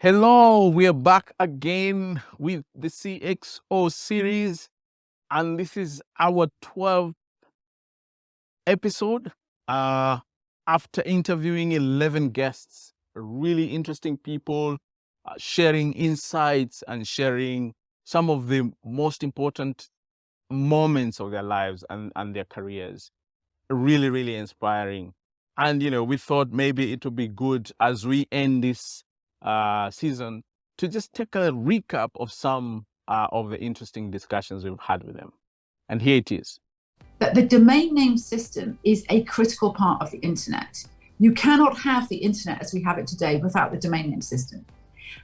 Hello, we are back again with the CXO series, and this is our 12th episode. After interviewing 11 guests, really interesting people, sharing insights and sharing some of the most important moments of their lives and their careers. Really, really inspiring. And, we thought maybe it would be good as we end this season to just take a recap of some of the interesting discussions we've had with them. And here it is. That the domain name system is a critical part of the internet. You cannot have the internet as we have it today without the domain name system.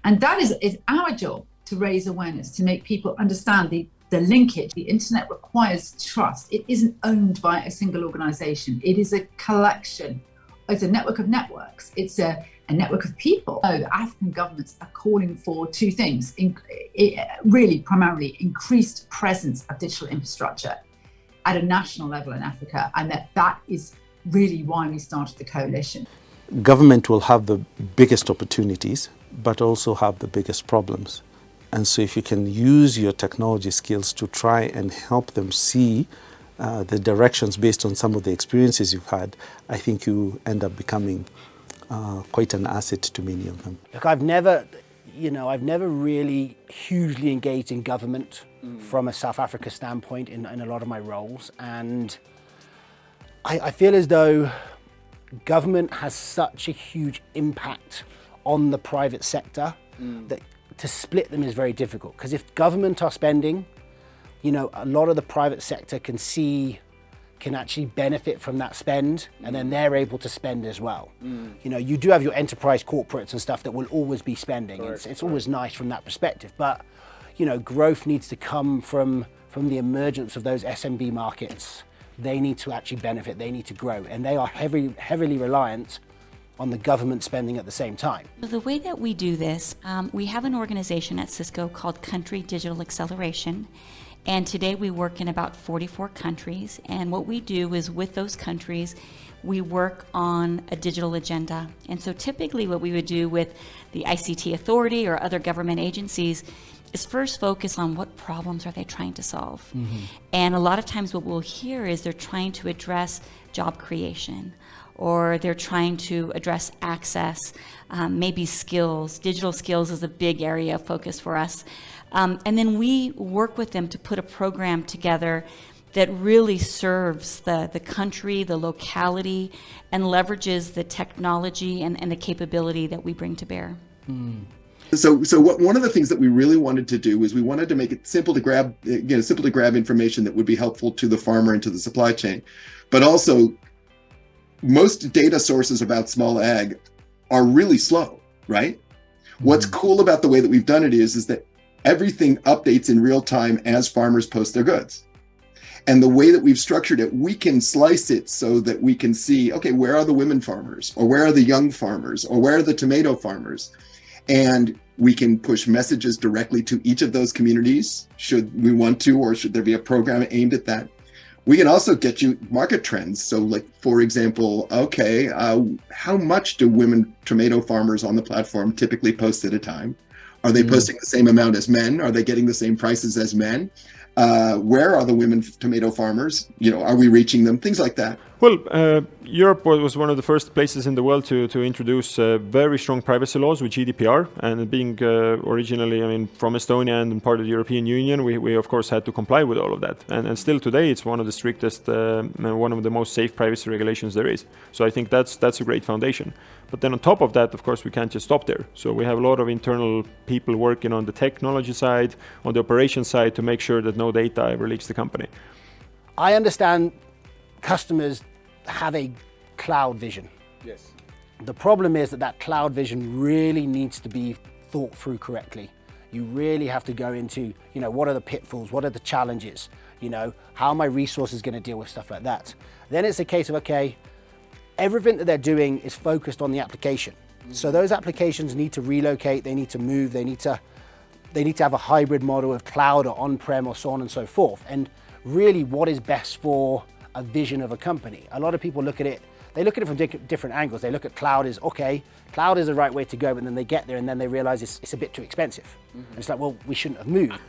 And that is our job to raise awareness, to make people understand the linkage. The internet requires trust. It isn't owned by a single organization. It is a collection. It's a network of networks. It's a network of people. So the African governments are calling for two things, really primarily increased presence of digital infrastructure at a national level in Africa, and that is really why we started the coalition. Government will have the biggest opportunities, but also have the biggest problems. And so if you can use your technology skills to try and help them see the directions based on some of the experiences you've had, I think you end up becoming quite an asset to many of them. Look, I've never really hugely engaged in government from a South Africa standpoint in a lot of my roles. And I feel as though government has such a huge impact on the private sector that to split them is very difficult. Because if government are spending, a lot of the private sector can actually benefit from that spend, and then they're able to spend as well. You do have your enterprise corporates and stuff that will always be spending. It's always nice from that perspective, but growth needs to come from the emergence of those SMB markets. They need to actually benefit, they need to grow, and they are heavily reliant on the government spending at the same time. So the way that we do this, we have an organization at Cisco called Country Digital Acceleration. And today we work in about 44 countries. And what we do is with those countries, we work on a digital agenda. And so typically what we would do with the ICT authority or other government agencies is first focus on what problems are they trying to solve. And a lot of times what we'll hear is they're trying to address job creation, or they're trying to address access, maybe skills. Digital skills is a big area of focus for us. And then we work with them to put a program together that really serves the country, the locality, and leverages the technology and the capability that we bring to bear. So one of the things that we really wanted to do is we wanted to make it simple to grab information that would be helpful to the farmer and to the supply chain. But also, most data sources about small ag are really slow, right? What's cool about the way that we've done it is that everything updates in real time as farmers post their goods. And the way that we've structured it, we can slice it so that we can see, okay, where are the women farmers, or where are the young farmers, or where are the tomato farmers? And we can push messages directly to each of those communities, should we want to, or should there be a program aimed at that. We can also get you market trends. So like, for example, okay, how much do women tomato farmers on the platform typically post at a time? Are they posting the same amount as men? Are they getting the same prices as men? Where are the women tomato farmers? Are we reaching them? Things like that. Well, Europe was one of the first places in the world to introduce very strong privacy laws with GDPR. And being originally, from Estonia and part of the European Union, we of course had to comply with all of that. And still today, it's one of the strictest, one of the most safe privacy regulations there is. So I think that's a great foundation. But then on top of that, of course, we can't just stop there. So we have a lot of internal people working on the technology side, on the operations side, to make sure that no data ever leaks the company. I understand customers have a cloud vision. Yes. The problem is that cloud vision really needs to be thought through correctly. You really have to go into, what are the pitfalls? What are the challenges? How are my resources going to deal with stuff like that? Then it's a case of, okay, everything that they're doing is focused on the application. So those applications need to relocate, they need to move, they need to have a hybrid model of cloud or on-prem or so on and so forth. And really what is best for a vision of a company. A lot of people look at it they look at it from different angles. They look at cloud as, okay, cloud is the right way to go, but then they get there and then they realize it's a bit too expensive. And it's like, well, we shouldn't have moved.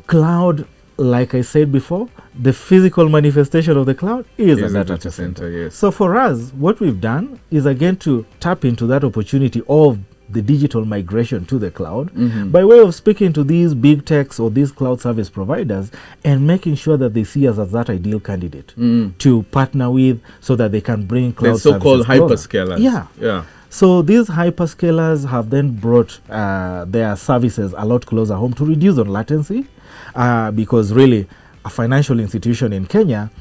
Cloud, like I said before, the physical manifestation of the cloud is a data center. Yes. So for us, what we've done is again to tap into that opportunity of the digital migration to the cloud by way of speaking to these big techs or these cloud service providers and making sure that they see us as that ideal candidate to partner with so that they can bring cloud the so-called services closer. hyperscalers. Yeah. So these hyperscalers have then brought their services a lot closer home to reduce on latency because really a financial institution in Kenya,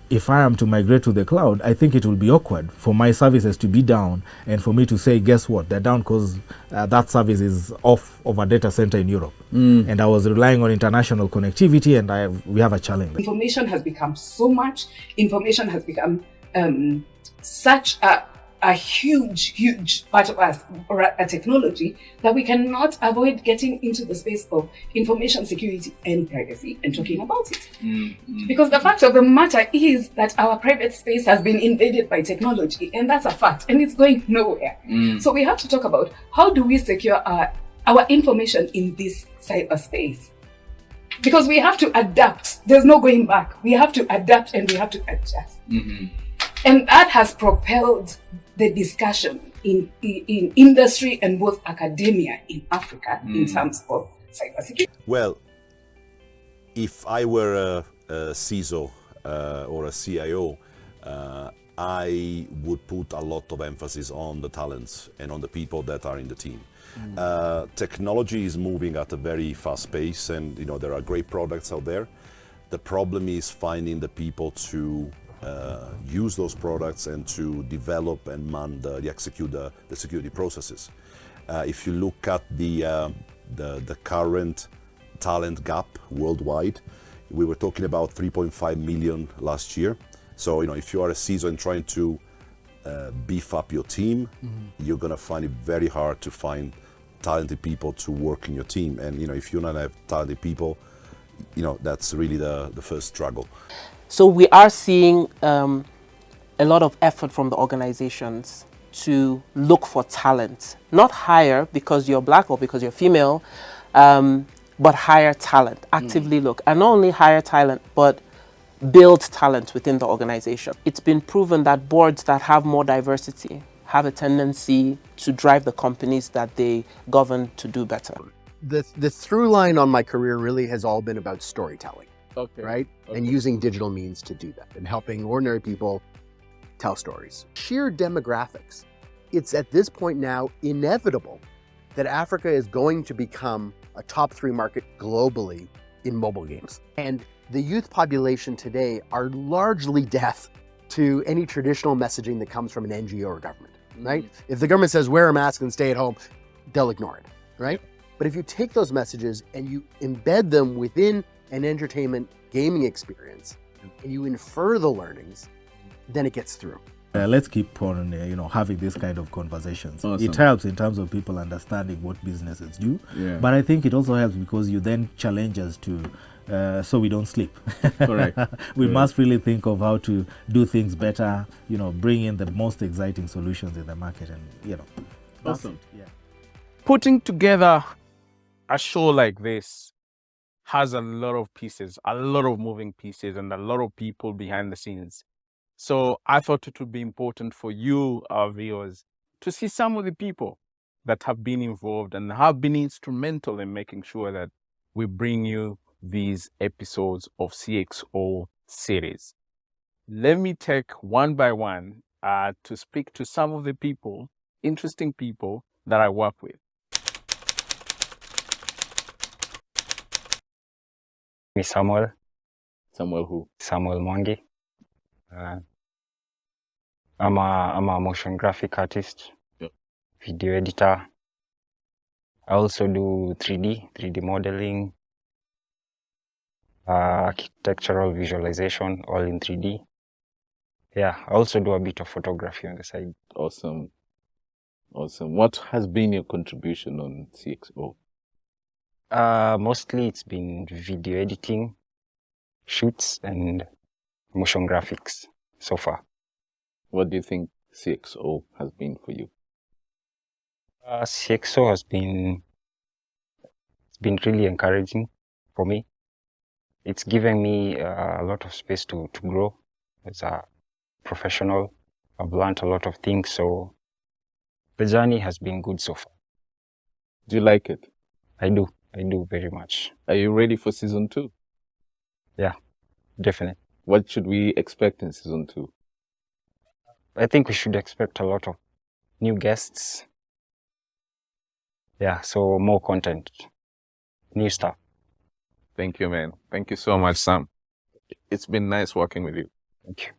if I am to migrate to the cloud, I think it will be awkward for my services to be down and for me to say, guess what, they're down because that service is off of a data center in Europe. And I was relying on international connectivity and we have a challenge. Information has become so much. Information has become such a huge part of us, or a technology, that we cannot avoid getting into the space of information security and privacy and talking about it. Because the fact of the matter is that our private space has been invaded by technology, and that's a fact, and it's going nowhere. So we have to talk about how do we secure our information in this cyberspace. Because we have to adapt. There's no going back. We have to adapt and we have to adjust. And that has propelled the discussion in industry and both academia in Africa in terms of cybersecurity. Well, if I were a CISO or a CIO, I would put a lot of emphasis on the talents and on the people that are in the team. Technology is moving at a very fast pace, and there are great products out there. The problem is finding the people to use those products and to develop and execute the security processes. If you look at the current talent gap worldwide, we were talking about 3.5 million last year. So if you are a CISO and trying to beef up your team, you're going to find it very hard to find talented people to work in your team. And if you don't have talented people, that's really the first struggle. So we are seeing a lot of effort from the organizations to look for talent, not hire because you're black or because you're female, but hire talent, actively look, and not only hire talent, but build talent within the organization. It's been proven that boards that have more diversity have a tendency to drive the companies that they govern to do better. The through line on my career really has all been about storytelling. Right? And using digital means to do that and helping ordinary people tell stories. Sheer demographics. It's at this point now inevitable that Africa is going to become a top 3 market globally in mobile games. And the youth population today are largely deaf to any traditional messaging that comes from an NGO or government, right? If the government says wear a mask and stay at home, they'll ignore it, right? But if you take those messages and you embed them within an entertainment gaming experience and you infer the learnings, then it gets through. Let's keep on having this kind of conversations. Awesome. It helps in terms of people understanding what businesses do, Yeah. but I think it also helps because you then challenge us to so we don't sleep. Correct. We must really think of how to do things better, bring in the most exciting solutions in the market, and that's Awesome. it. Yeah. Putting together a show like this has a lot of pieces, a lot of moving pieces, and a lot of people behind the scenes. So I thought it would be important for you, our viewers, to see some of the people that have been involved and have been instrumental in making sure that we bring you these episodes of CXO Series. Let me take one by one to speak to some of the people, interesting people that I work with. Samuel. Samuel who? Samuel Mwangi. I'm a motion graphic artist, video editor. I also do 3D modeling, architectural visualization, all in 3D. Yeah, I also do a bit of photography on the side. Awesome. What has been your contribution on CXO? Mostly it's been video editing, shoots, and motion graphics so far. What do you think CXO has been for you? CXO has been really encouraging for me. It's given me a lot of space to grow as a professional. I've learned a lot of things, so the journey has been good so far. Do you like it? I do very much. Are you ready for season 2? Yeah, definitely. What should we expect in season 2? I think we should expect a lot of new guests. Yeah, so more content, new stuff. Thank you, man. Thank you so much, Sam. It's been nice working with you. Thank you.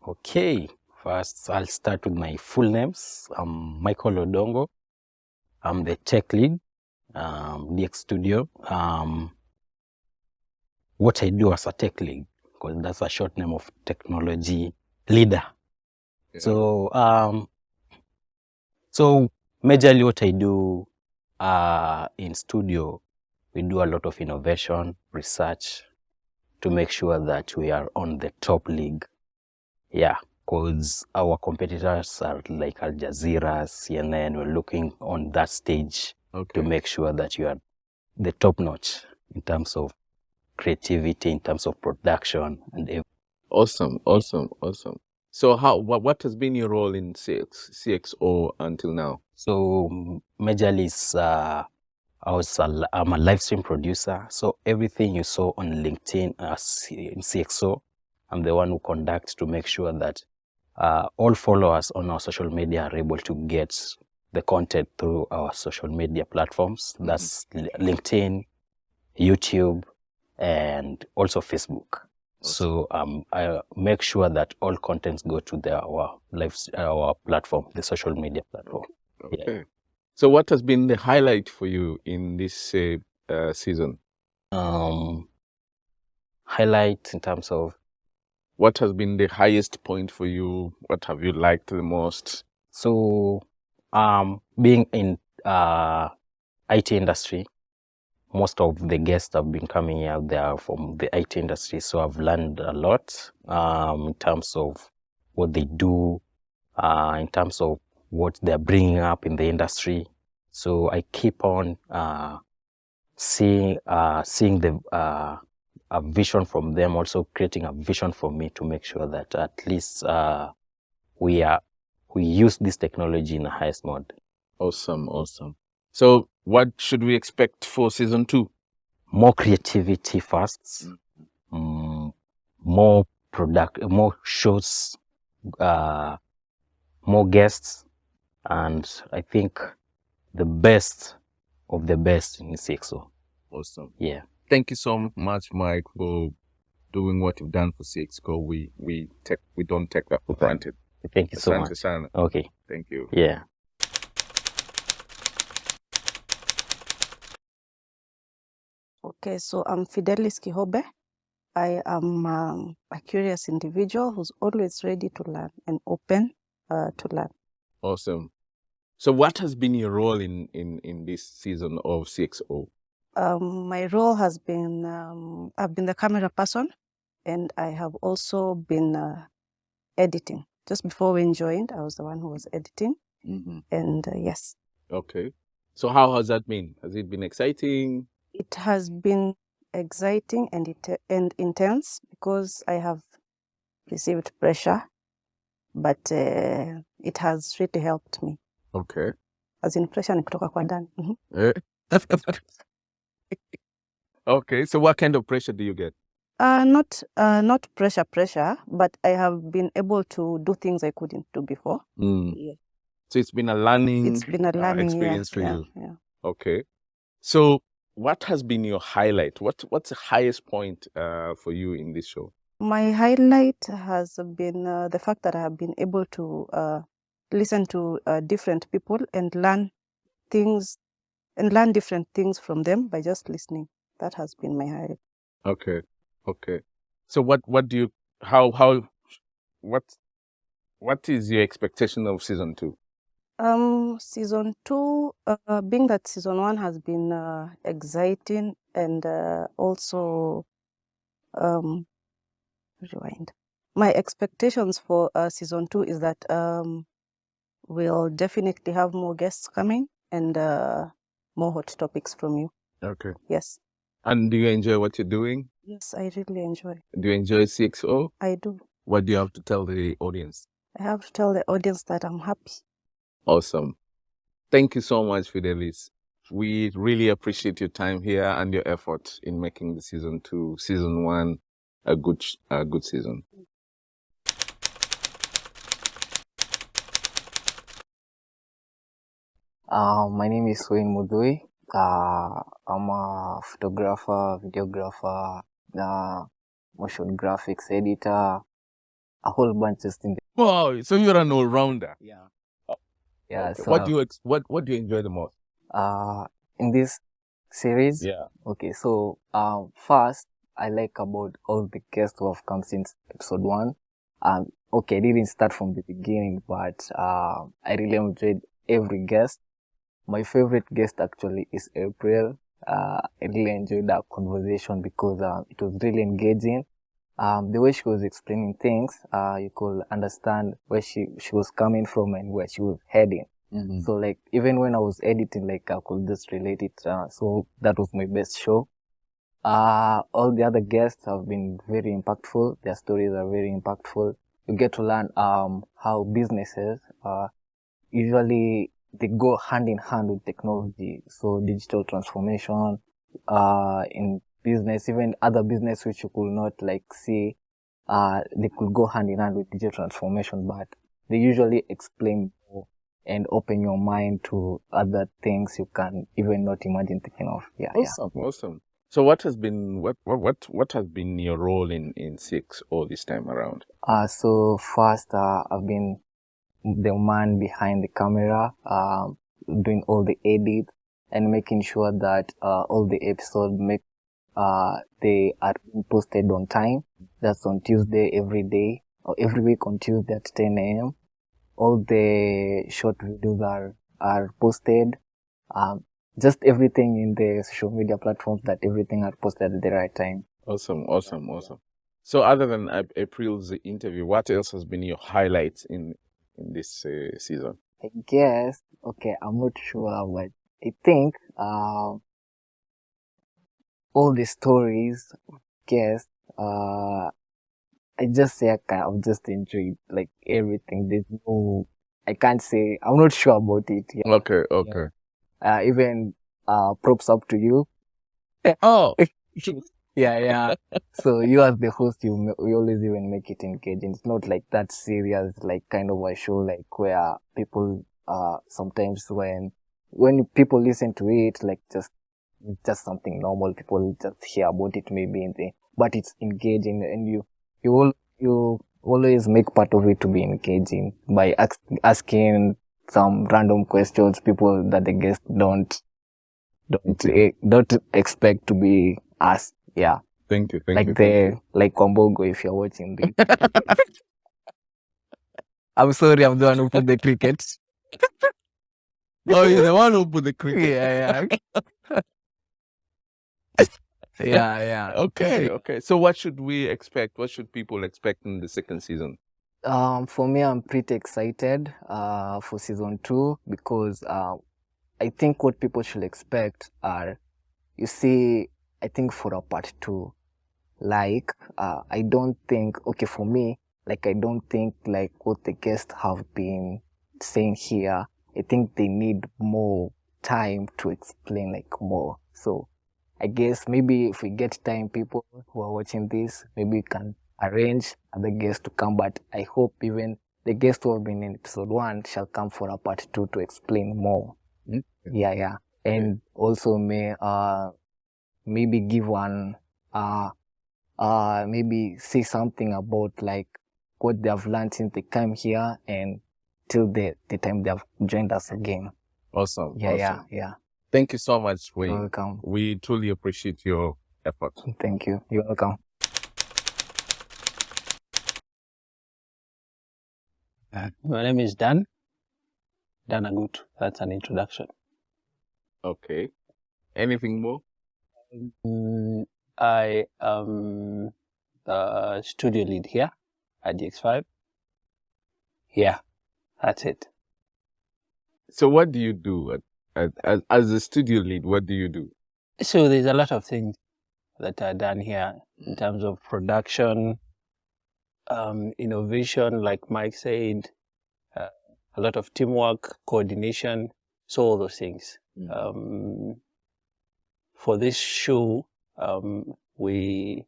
Okay, first I'll start with my full names. I'm Michael Odongo. I'm the tech lead, DX Studio. What I do as a tech lead, because that's a short name of technology leader. Yeah. So majorly what I do in studio, we do a lot of innovation, research to make sure that we are on the top league. Yeah, because our competitors are like Al Jazeera, CNN. We're looking on that stage to make sure that you are the top notch in terms of creativity, in terms of production, and everything. Awesome. So what has been your role in CXO until now? So majorly I'm a live stream producer. So everything you saw on LinkedIn in CXO, I'm the one who conducts to make sure that all followers on our social media are able to get the content through our social media platforms. That's LinkedIn, YouTube, and also Facebook. So I make sure that all contents go to our platform, the social media platform. Okay. Yeah. So what has been the highlight for you in this season? Highlight in terms of? What has been the highest point for you? What have you liked the most? So being in IT industry, most of the guests have been coming out there from the IT industry. So I've learned a lot in terms of what they do, in terms of what they're bringing up in the industry. So I keep on seeing a vision from them, also creating a vision for me to make sure that at least we use this technology in the highest mode. Awesome. So what should we expect for season 2? More creativity first, more shows, more guests, and I think the best of the best in CXO. Awesome. Yeah. Thank you so much, Mike, for doing what you've done for CXO. We don't take that for granted. Thank you so much. Sana. Okay. Thank you. Yeah. Okay, so I'm Fidelis Kihobe. I am a curious individual who's always ready to learn and open to learn. Awesome. So what has been your role in this season of CXO? My role has been, I've been the camera person, and I have also been editing. Just before we joined, I was the one who was editing. And yes. Okay. So how has that been? Has it been exciting? It has been exciting and intense because I have received pressure, but it has really helped me. Okay. As in pressure ni kutoka kwa ndani. Okay, so what kind of pressure do you get? Not pressure, but I have been able to do things I couldn't do before. Yeah. So it's been a learning, experience for you. Yeah. Okay. So what has been your highlight? What's the highest point for you in this show? My highlight has been the fact that I have been able to listen to different people and learn different things from them by just listening. That has been my highlight. Okay. So what do you what is your expectation of season 2? Season 2, being that season 1 has been exciting and also rewind. My expectations for season 2 is that we'll definitely have more guests coming and more hot topics from you. Okay. Yes. And do you enjoy what you're doing? Yes, I really enjoy. Do you enjoy CXO? I do. What do you have to tell the audience? I have to tell the audience that I'm happy. Awesome. Thank you so much, Fidelis. We really appreciate your time here and your effort in making the season 1 a good season. My name is Wayne Mudui. I'm a photographer, videographer, motion graphics editor, a whole bunch of things. Wow, so you're an all-rounder. Yeah. Yeah. Okay. So What do you enjoy the most? In this series? Yeah. Okay. So first, I like about all the guests who have come since episode 1. Okay, I didn't start from the beginning, but I really enjoyed every guest. My favorite guest actually is April. I really enjoyed that conversation because it was really engaging. The way she was explaining things, you could understand where she was coming from and where she was heading. Mm-hmm. So like even when I was editing, like I could just relate it. So that was my best show. All the other guests have been very impactful. Their stories are very impactful. You get to learn how businesses usually they go hand in hand with technology. So digital transformation in business, even other business which you could not like see, they could go hand in hand with digital transformation, but they usually explain more and open your mind to other things you can even not imagine thinking of. Yeah. Awesome. So what has been your role in CXO this time around? So first, I've been the man behind the camera, doing all the edits and making sure that all the episodes they are posted on time. That's on Tuesday every day, or every week on Tuesday at 10 a.m. All the short videos are posted. Just everything in the social media platforms, that everything are posted at the right time. Awesome. So other than April's interview, what else has been your highlights in this season? I guess, okay, I'm not sure, but I think all the stories, guess, I just say I've just enjoyed like everything. There's no, I can't say, I'm not sure about it. Yeah. Okay. Even props up to you. Oh. Yeah. So you as the host, you always even make it engaging. It's not like that serious, like kind of a show like where people sometimes when people listen to it, like just something normal, people just hear about it maybe in the, but it's engaging, and you always make part of it to be engaging by asking some random questions, people that the guests don't expect to be asked. Yeah. Thank you. Like Odongo, if you're watching this. I'm sorry, I'm the one who put the crickets. Oh, you're the one who put the cricket. Yeah. Yeah. Okay. So what should we expect? What should people expect in the second season? For me, I'm pretty excited for season 2 because I think what people should expect are, you see, I think for a part 2, like I don't think, okay, for me, like I don't think like what the guests have been saying here, I think they need more time to explain like more. So I guess maybe if we get time, people who are watching this, maybe we can arrange other guests to come, but I hope even the guests who have been in episode 1 shall come for a part 2 to explain more. Mm-hmm. Yeah. And also maybe give one maybe say something about like what they have learned since they came here and till the time they have joined us again. Awesome. Yeah. Thank you so much, Wayne. You're welcome. We truly appreciate your effort. Thank you. You're welcome. My name is Dan Agut. That's an introduction. Okay. Anything more? I am the studio lead here at DX5. Yeah, that's it. So what do you do as a studio lead? What do you do? So there's a lot of things that are done here in terms of production, innovation, like Mike said, a lot of teamwork, coordination, so all those things. For this show, we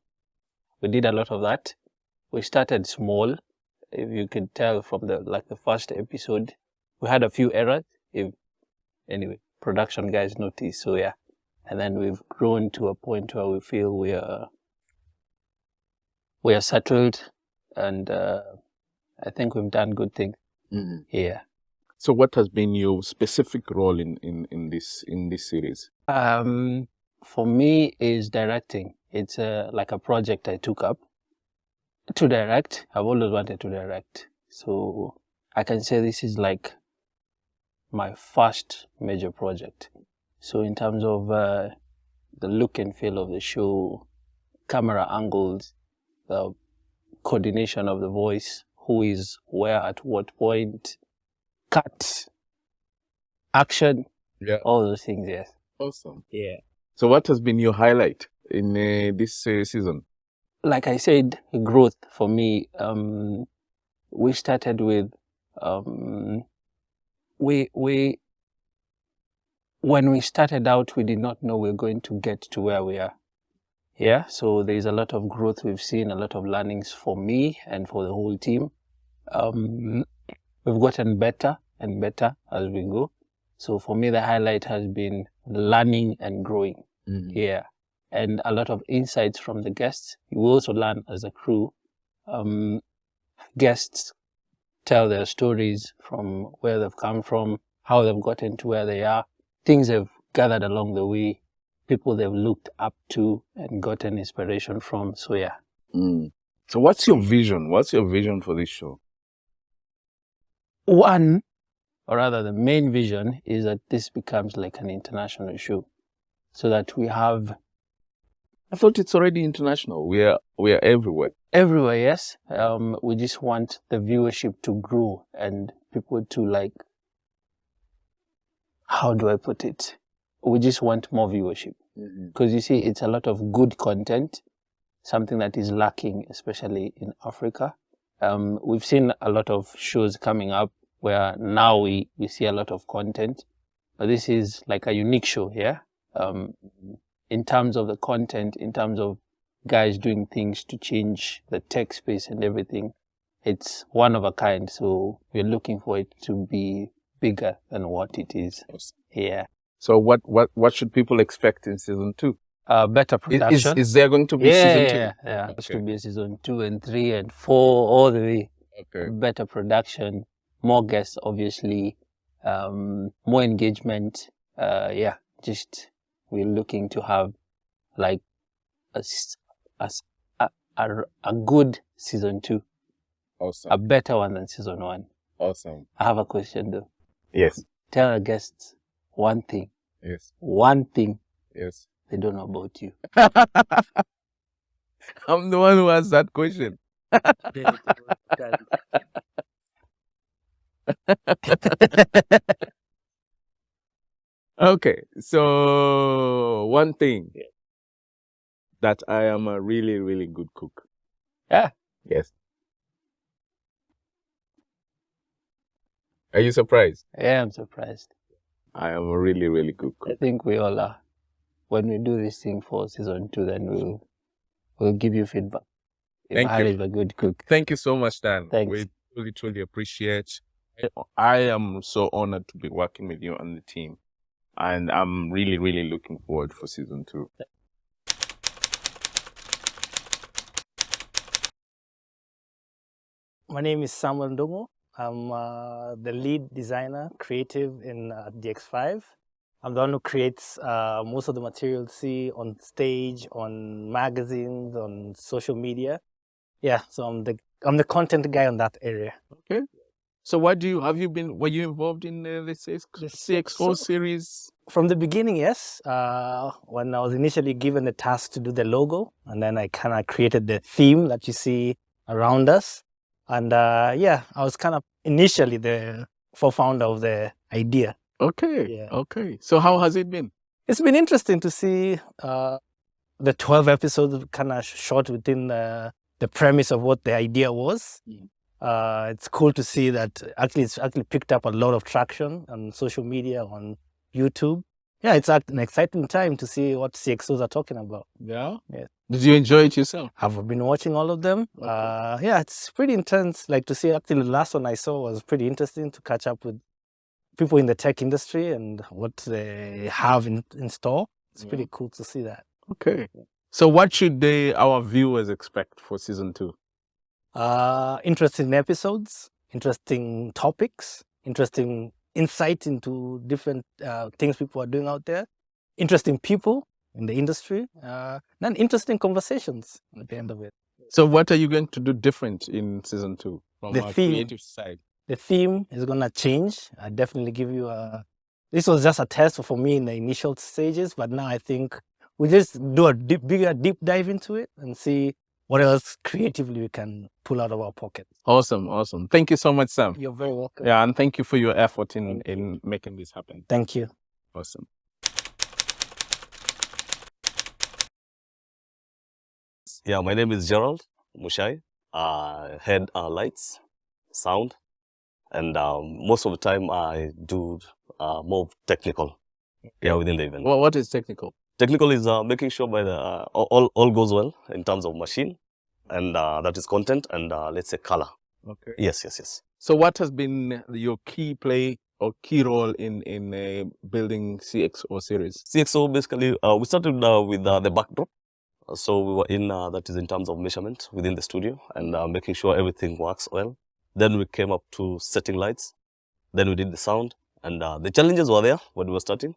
did a lot of that. We started small. If you could tell from the first episode, we had a few errors. Anyway, production guys noticed. So yeah, and then we've grown to a point where we feel we are settled, and I think we've done good things. Yeah. So what has been your specific role in this series? For me, is directing. It's like a project I took up to direct. I've always wanted to direct, so I can say this is like my first major project. So in terms of the look and feel of the show, camera angles, the coordination of the voice, who is where at what point, cut, action, all those things, yes. Awesome. Yeah. So what has been your highlight in this season? Like I said, growth for me, we started with, when we started out, we did not know we were going to get to where we are. Yeah, so there's a lot of growth we've seen, a lot of learnings for me and for the whole team. We've gotten better and better as we go. So for me, the highlight has been learning and growing. Yeah, and a lot of insights from the guests. You also learn as a crew. Guests tell their stories from where they've come from, how they've gotten to where they are, things they've gathered along the way, people they've looked up to and gotten inspiration from. So yeah. So what's your vision? What's your vision for this show? One, or rather the main vision, is that this becomes like an international show, so that we have... I thought it's already international. We are everywhere. Everywhere, yes. We just want the viewership to grow and people to, like, how do I put it? We just want more viewership. Because you see, it's a lot of good content, something that is lacking, especially in Africa. We've seen a lot of shows coming up where now we see a lot of content, but this is like a unique show here. In terms of the content, in terms of guys doing things to change the tech space and everything, it's one of a kind. So we're looking for it to be bigger than what it is. Yeah. So what should people expect in season 2? Better production. Is there going to be season 2? Yeah. It should be season 2 and 3 and 4 all the way. Okay. Better production, more guests, obviously, more engagement. Just we're looking to have like a good season 2. Awesome. A better one than season 1. Awesome. I have a question though. Yes. Tell our guests one thing. Yes. One thing. Yes. They don't know about you. I'm the one who asked that question. Okay, so one thing, that I am a really, really good cook. Yeah. Yes. Are you surprised? Yeah, I'm surprised. I am a really, really good cook. I think we all are. When we do this thing for season 2, then we'll give you feedback. Thank you. If a good cook. Thank you so much, Dan. Thanks. We truly, truly appreciate. I am so honored to be working with you and the team. And I'm really, really looking forward for season 2. My name is Samuel Odongo. I'm the lead designer, creative in DX5. I'm the one who creates most of the materials you see on stage, on magazines, on social media. Yeah, so I'm the content guy on that area. Okay. So were you involved in the CXO series? From the beginning, yes. When I was initially given the task to do the logo, and then I kind of created the theme that you see around us. And yeah, I was kind of initially the co-founder of the idea. Okay. Yeah. Okay. So how has it been? It's been interesting to see the 12 episodes kind of shot within the premise of what the idea was. It's cool to see that it's actually picked up a lot of traction on social media, on YouTube. Yeah, it's an exciting time to see what CXOs are talking about. Yeah? Yeah. Did you enjoy it yourself? I've been watching all of them. Yeah, it's pretty intense. Like to see, actually, the last one I saw was pretty interesting to catch up with people in the tech industry and what they have in store. It's pretty cool to see that. Okay. So what should our viewers expect for season 2? Interesting episodes, interesting topics, interesting insight into different things people are doing out there, interesting people in the industry, and interesting conversations at the end of it. So what are you going to do different in season 2 from our creative side? The theme is going to change. I definitely give you this was just a test for me in the initial stages, but now I think we just do a deep dive into it and see what else creatively we can pull out of our pocket. Awesome, awesome. Thank you so much, Sam. You're very welcome. Yeah, and thank you for your effort in making this happen. Thank you. Awesome. Yeah, my name is Gerald Mushai. Head lights, sound, and most of the time I do more technical. Yeah, within the event. Well, what is technical? Technical is making sure by the all goes well in terms of machine, and that is content and let's say color. Okay. Yes. So what has been your key play or key role in building CXO series? CXO basically we started with the backdrop. So we were in that is in terms of measurement within the studio and making sure everything works well. Then we came up to setting lights. Then we did the sound, and the challenges were there when we were starting.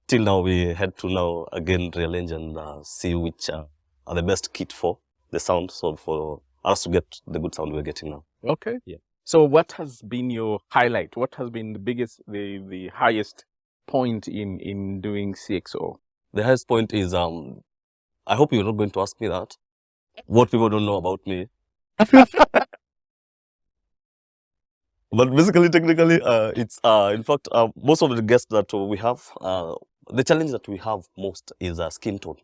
Till now, we had to now again rearrange and see which are the best kit for the sound, so for us to get the good sound we're getting now. Okay. Yeah. So what has been your highlight? What has been the highest point in doing CXO? The highest point is, I hope you're not going to ask me that. What people don't know about me. But basically, technically, it's in fact, most of the guests that we have, the challenge that we have most is skin tone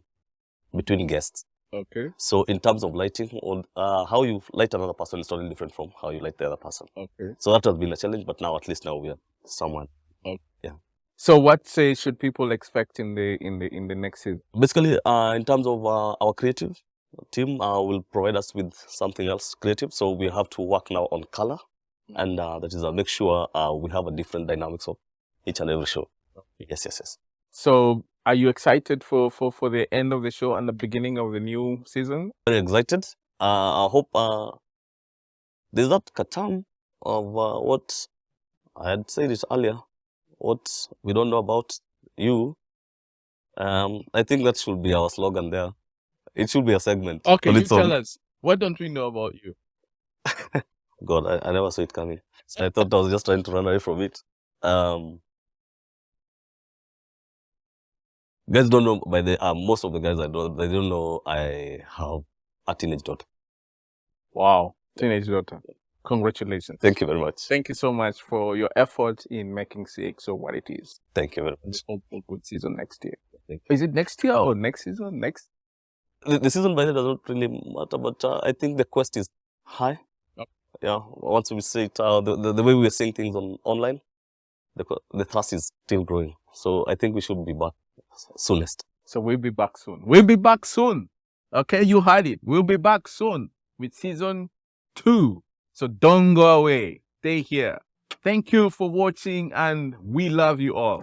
between guests. Okay. So in terms of lighting, or how you light another person is totally different from how you light the other person. Okay. So that has been a challenge, but now at least now we are someone. Okay. Yeah. So what should people expect in the next season? Basically, in terms of our creative team, will provide us with something else creative. So we have to work now on color, and that is make sure we have a different dynamics of each and every show. Okay. Yes. So are you excited for the end of the show and the beginning of the new season? Very excited. I hope there's that term of what I had said it earlier. What we don't know about you. I think that should be our slogan there. It should be a segment. Okay, you tell us. What don't we know about you? God, I never saw it coming. I thought I was just trying to run away from it. Guys don't know, by the most of the guys they don't know I have a teenage daughter. Wow, teenage daughter. Congratulations. Thank you very much. Thank you so much for your effort in making CXO what it is. Thank you very much. Hope for good season next year. Is it next year or next season? The season by the doesn't really matter, but I think the quest is high. Okay. Yeah, once we see it, the way we are seeing things online, the thrust is still growing. So I think we should be back soonest. So we'll be back soon. We'll be back soon. Okay, you heard it. We'll be back soon with season 2. So don't go away. Stay here. Thank you for watching, and we love you all.